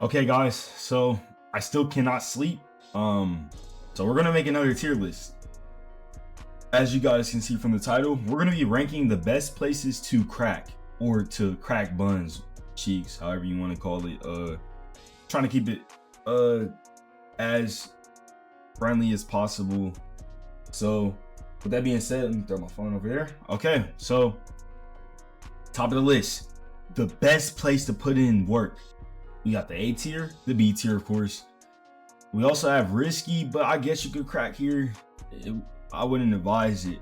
Okay, guys, so I still cannot sleep. So we're gonna make another tier list. As you guys can see from the title, we're gonna be ranking the best places to crack or to crack buns, cheeks, however you want to call it. Trying to keep it as friendly as possible. So with that being said, let me throw my phone over there. Okay, so top of the list, the best place to put in work. We got the A tier, the B tier, of course. We also have risky, but I guess you could crack here. I wouldn't advise it.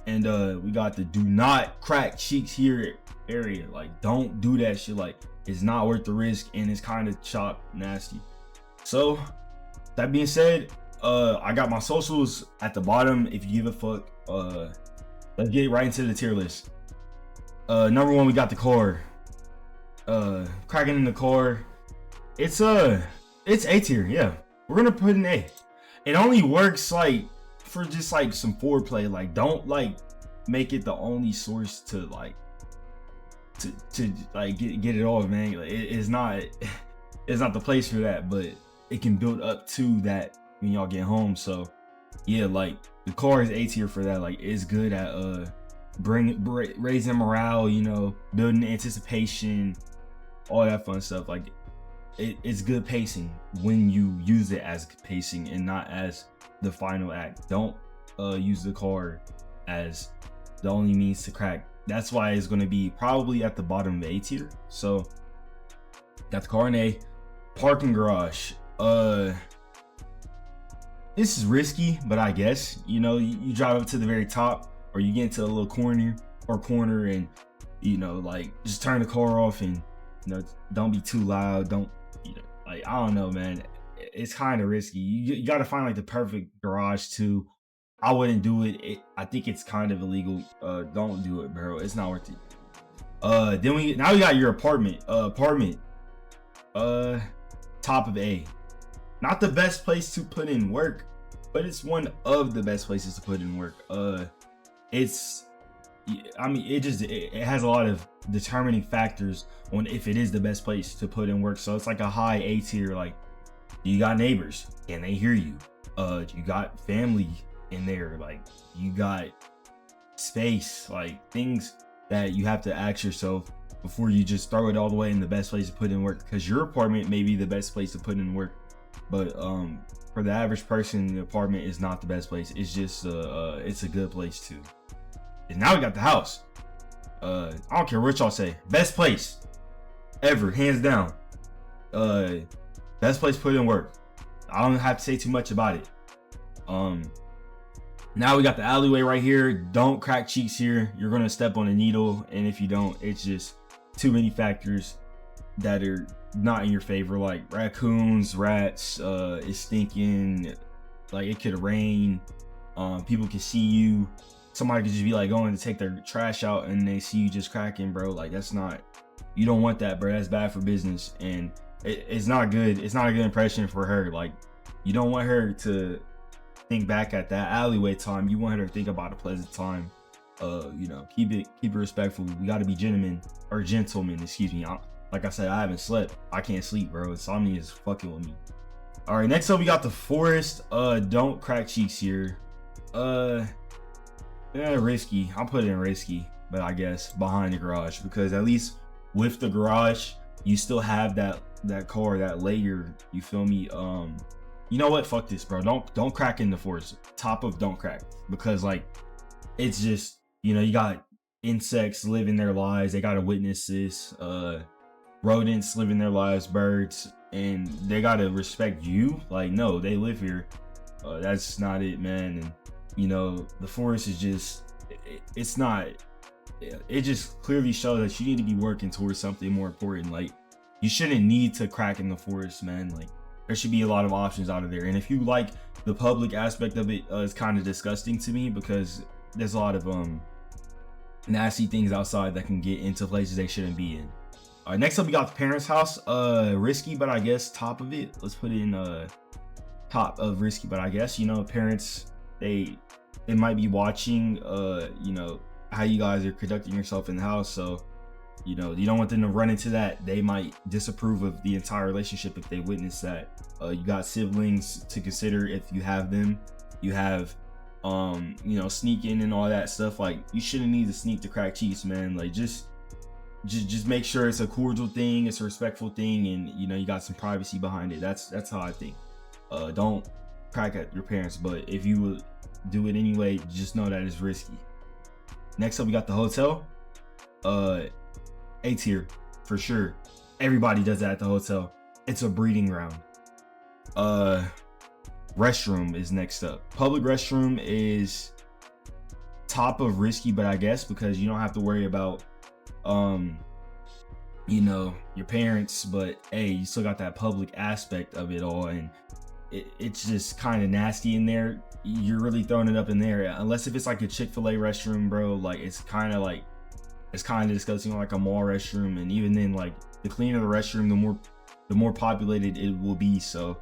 And we got the do not crack cheeks here area. Like, don't do that shit. Like, it's not worth the risk, and it's kind of chop nasty. So that being said, I got my socials at the bottom if you give a fuck. Let's get right into the tier list. Number one, we got the car. Cracking in the car. It's A tier, yeah. We're gonna put an A. It only works like for just like some foreplay. Like, don't like make it the only source to like to like get it off, man. Like, it's not the place for that, but it can build up to that when y'all get home. So yeah, like the car is A tier for that. Like, it's good at raising morale, you know, building anticipation, all that fun stuff. Like, it's good pacing when you use it as pacing and not as the final act. Don't use the car as the only means to crack. That's why it's going to be probably at the bottom of the A tier. So got the car in A. Parking garage. This is risky, but I guess, you know, you drive up to the very top, or you get into a little corner and, you know, like, just turn the car off and, you know, don't be too loud. Don't, you know, like, I don't know, man. It's kind of risky. You got to find like the perfect garage too. I wouldn't do it. I think it's kind of illegal. Don't do it, bro. It's not worth it. Then we got your apartment. Top of A. Not the best place to put in work, but it's one of the best places to put in work. It has a lot of determining factors on if it is the best place to put in work. So it's like a high A tier. Like, you got neighbors, can they hear you? You got family in there, like, you got space, like things that you have to ask yourself before you just throw it all the way in the best place to put in work, because your apartment may be the best place to put in work, but for the average person, the apartment is not the best place. It's just it's a good place too. And now we got the house. I don't care what y'all say, best place ever, hands down. Best place to put in work. I don't have to say too much about it. Now we got the alleyway right here. Don't crack cheeks here. You're gonna step on a needle, and if you don't, it's just too many factors that are not in your favor, like raccoons, rats, it's stinking, like it could rain, people can see you, somebody could just be like going to take their trash out and they see you just cracking, bro. Like, that's not, you don't want that, bro. That's bad for business, and it's not good. It's not a good impression for her. Like, you don't want her to think back at that alleyway time. You want her to think about a pleasant time. You know, keep it respectful. We got to be gentlemen, excuse me. Like I said, I haven't slept. I can't sleep, bro. Insomnia is fucking with me. All right, next up we got the forest. Don't crack cheeks here. Risky. I'll put it in risky, but I guess behind the garage, because at least with the garage, you still have that car, that layer. You feel me? You know what? Fuck this, bro. Don't crack in the forest. Top of don't crack, because like, it's just, you know, you got insects living their lives. They gotta witness this. Rodents living their lives, birds, and they gotta respect you. Like, no, they live here. That's not it, man. And you know, the forest is just, it's not. It just clearly shows that you need to be working towards something more important. Like, you shouldn't need to crack in the forest, man. Like, there should be a lot of options out of there. And if you like the public aspect of it, it's kind of disgusting to me, because there's a lot of nasty things outside that can get into places they shouldn't be in. All right, next up we got the parents' house. Risky, but I guess top of it. Let's put it in top of risky, but I guess, you know, parents, they might be watching you know, how you guys are conducting yourself in the house. So You know, you don't want them to run into that. They might disapprove of the entire relationship if they witness that. You got siblings to consider if you have them. You have, you know, sneaking and all that stuff. Like, you shouldn't need to sneak to crack cheeks, man. Like, just make sure it's a cordial thing, it's a respectful thing, and you know, you got some privacy behind it. That's how I think. Don't crack at your parents, but if you would do it anyway, just know that it's risky. Next up, we got the hotel. A tier for sure. Everybody does that at the hotel. It's a breeding ground. Restroom is next up. Public restroom is top of risky, but I guess because you don't have to worry about you know, your parents, but hey, you still got that public aspect of it all, and it's just kind of nasty in there. You're really throwing it up in there, unless if it's like a Chick-fil-A restroom, bro. Like, it's kind of disgusting, like a mall restroom, and even then, like, the cleaner the restroom, the more populated it will be. So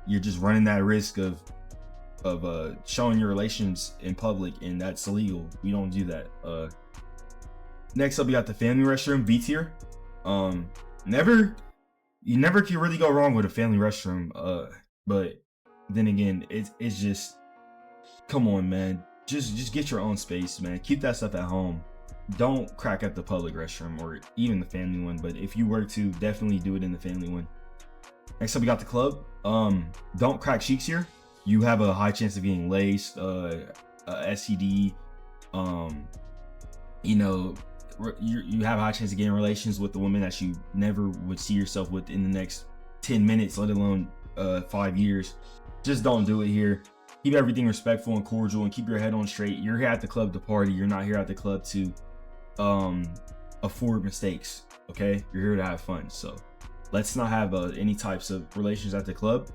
you're just running that risk of showing your relations in public, and that's illegal. We don't do that. Next up, we got the family restroom, B tier. You never can really go wrong with a family restroom. But then again, it's just, come on, man. Just get your own space, man. Keep that stuff at home. Don't crack at the public restroom or even the family one. But if you were to, definitely do it in the family one. Next up, we got the club. Don't crack cheeks here. You have a high chance of getting laced, STD. You know, you have a high chance of getting relations with the woman that you never would see yourself with in the next 10 minutes, let alone 5 years. Just don't do it here. Keep everything respectful and cordial, and keep your head on straight. You're here at the club to party. You're not here at the club to afford mistakes. Okay, you're here to have fun. So let's not have any types of relations at the club.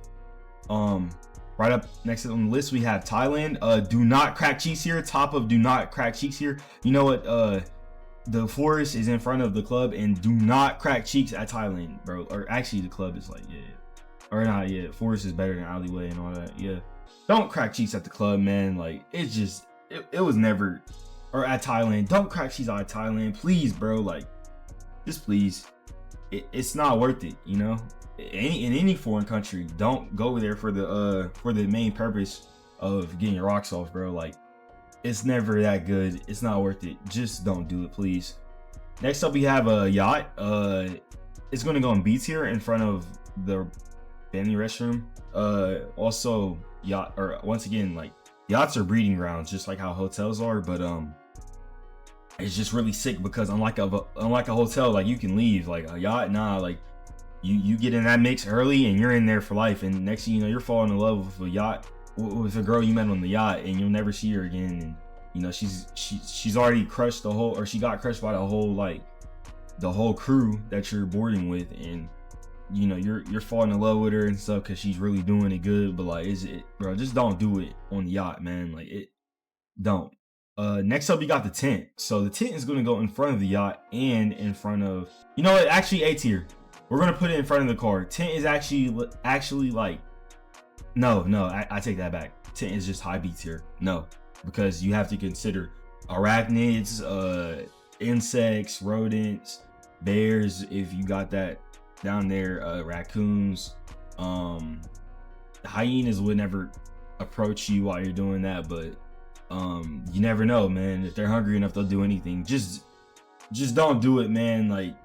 Right up next on the list, we have Thailand. Do not crack cheeks here. Top of do not crack cheeks here. You know what? The forest is in front of the club, and do not crack cheeks at Thailand, bro. Or actually, the club is like, yeah. Or not, yeah. Forest is better than alleyway and all that. Yeah. Don't crack cheeks at the club, man. Like, it's just, it was never, or at Thailand. Don't crack cheeks at Thailand, please, bro. Like, just please. It's not worth it, you know. In any foreign country, don't go there for the main purpose of getting your rocks off, bro. Like, it's never that good. It's not worth it. Just don't do it, please. Next up, we have a yacht. It's going to go in B tier in front of the family restroom. Also, yacht, or once again, like, yachts are breeding grounds, just like how hotels are. But it's just really sick because unlike a hotel, like, you can leave. Like a yacht, nah. Like, you get in that mix early, and you're in there for life. And next thing you know, you're falling in love with a yacht, with a girl you met on the yacht, and you'll never see her again. And you know, she's already crushed the whole, or she got crushed by the whole crew that you're boarding with, and you know, you're falling in love with her and stuff because she's really doing it good. But like, bro, just don't do it on the yacht, man. Like, don't. Next up, you got the tent. So the tent is going to go in front of the yacht and in front of, you know what, actually A tier. We're going to put it in front of the car. Tent is actually like, no, I take that back. Tent is just high B tier. No, because you have to consider arachnids, insects, rodents, bears, if you got that down there, raccoons, hyenas would never approach you while you're doing that, but you never know, man. If they're hungry enough, they'll do anything. Just don't do it, man. Like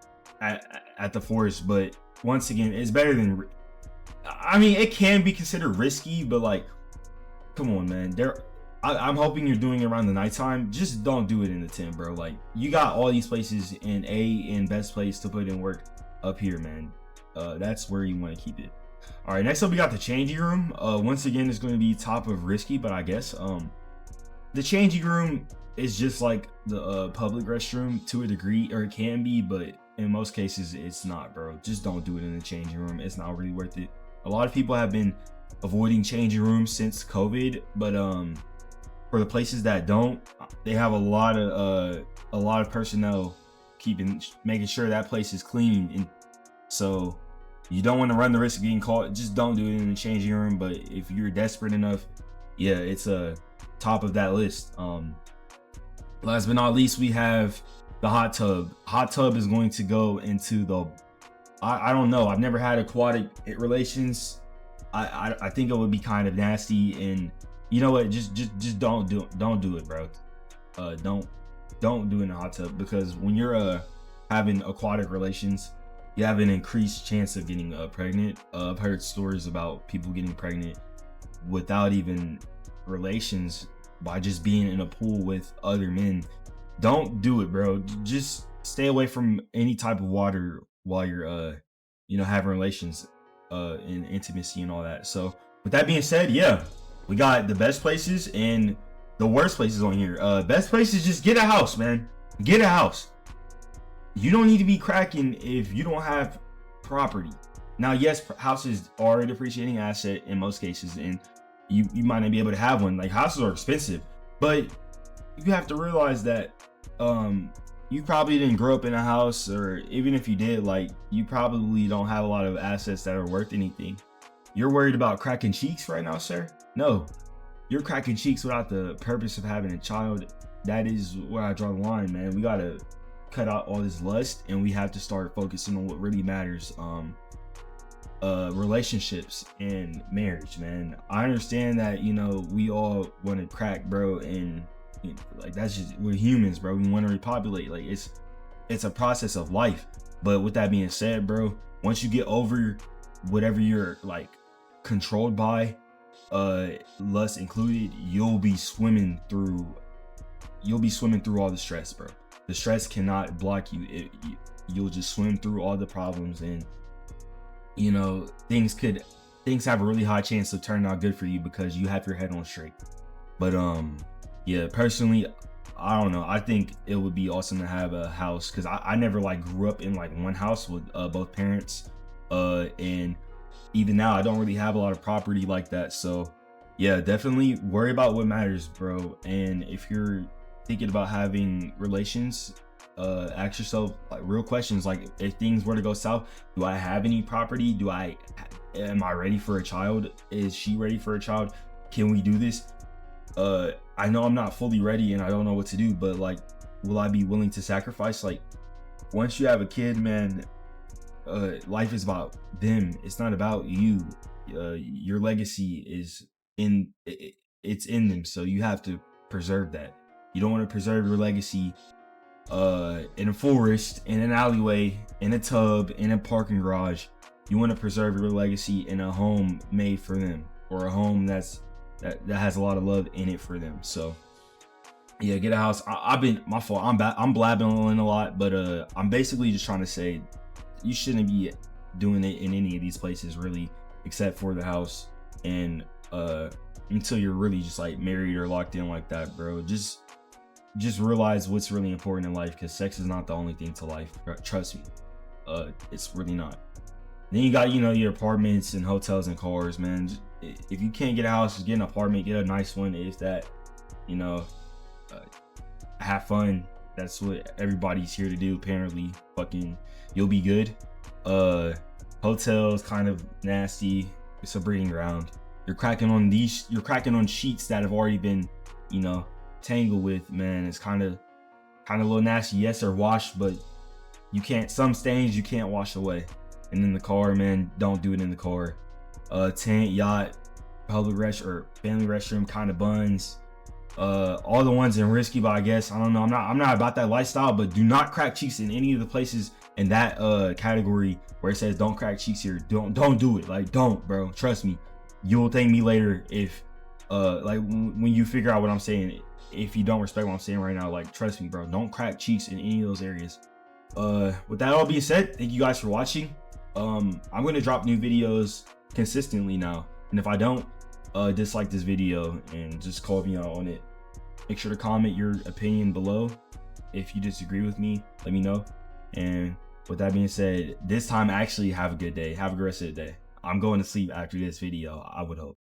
at the forest. But once again, it's better than, I mean, it can be considered risky, but like, come on, man. I'm hoping you're doing it around the nighttime. Just don't do it in the tent, bro. Like, you got all these places in best place to put in work up here, man. That's where you want to keep it. All right, next up, we got the changing room. Once again, it's going to be top of risky, but I guess the changing room is just like the public restroom to a degree, or it can be, but in most cases it's not, bro. Just don't do it in the changing room. It's not really worth it. A lot of people have been avoiding changing rooms since COVID, but for the places that don't, they have a lot of personnel making sure that place is clean, and so you don't want to run the risk of getting caught. Just don't do it in the changing room. But if you're desperate enough, yeah, it's a top of that list. Last but not least, we have the hot tub is going to go into the, I don't know, I've never had aquatic relations. I think it would be kind of nasty, and you know what, just don't do it, bro. Don't do it in a hot tub, because when you're having aquatic relations, you have an increased chance of getting pregnant. I've heard stories about people getting pregnant without even relations, by just being in a pool with other men. Don't do it, bro. Just stay away from any type of water while you're having relations in intimacy and all that. So with that being said, yeah, we got the best places and the worst places on here. Best places, just get a house, man. Get a house. You don't need to be cracking if you don't have property. Now, yes, houses are a depreciating asset in most cases, and you might not be able to have one. Like, houses are expensive, but you have to realize that you probably didn't grow up in a house, or even if you did, like, you probably don't have a lot of assets that are worth anything. You're worried about cracking cheeks right now, sir? No, you're cracking cheeks without the purpose of having a child. That is where I draw the line, man. We gotta cut out all this lust, and we have to start focusing on what really matters. Relationships and marriage, man. I understand that, we all want to crack, bro, and like, that's just, we're humans, bro. We want to repopulate. Like, it's a process of life. But with that being said, bro, once you get over whatever you're like controlled by, lust included, you'll be swimming through all the stress, bro. The stress cannot block you. You'll just swim through all the problems, and things have a really high chance of turning out good for you because you have your head on straight. But yeah, personally, I don't know. I think it would be awesome to have a house, because I never like grew up in like one house with both parents, and even now I don't really have a lot of property like that. So yeah, definitely worry about what matters, bro. And if you're thinking about having relations, ask yourself like real questions, like, if things were to go south, do I have any property? Am I ready for a child? Is she ready for a child? Can we do this? I know I'm not fully ready and I don't know what to do, but like, will I be willing to sacrifice? Like, once you have a kid, man, life is about them. It's not about you. Your legacy is it's in them, so you have to preserve that. You don't want to preserve your legacy in a forest, in an alleyway, in a tub, in a parking garage. You want to preserve your legacy in a home made for them, or a home that has a lot of love in it for them. So yeah, get a house. My fault. I'm blabbing a lot, but I'm basically just trying to say you shouldn't be doing it in any of these places, really, except for the house, and until you're really just like married or locked in like that, bro. Just realize what's really important in life, because sex is not the only thing to life. Trust me, it's really not. Then you got your apartments and hotels and cars, man. If you can't get a house, just get an apartment, get a nice one. If that, have fun. That's what everybody's here to do, apparently. Fucking, you'll be good. Hotels kind of nasty. It's a breeding ground. You're cracking on sheets that have already been, tangled with, man. It's kind of a little nasty. Yes, they're washed, but some stains you can't wash away. And in the car, man, don't do it in the car. Tent, yacht, public or family restroom kind of buns. All the ones in risky, but I guess I don't know. I'm not about that lifestyle, but do not crack cheeks in any of the places in that category where it says don't crack cheeks here. Don't do it. Like, don't, bro. Trust me. You'll thank me later if like when you figure out what I'm saying. If you don't respect what I'm saying right now, like, trust me, bro. Don't crack cheeks in any of those areas. With that all being said, thank you guys for watching. I'm going to drop new videos consistently now, and if I don't, dislike this video and just call me out on it. Make sure to comment your opinion below. If you disagree with me, let me know. And with that being said, this time actually have a good day. Have a good rest of the day. I'm going to sleep after this video, I would hope.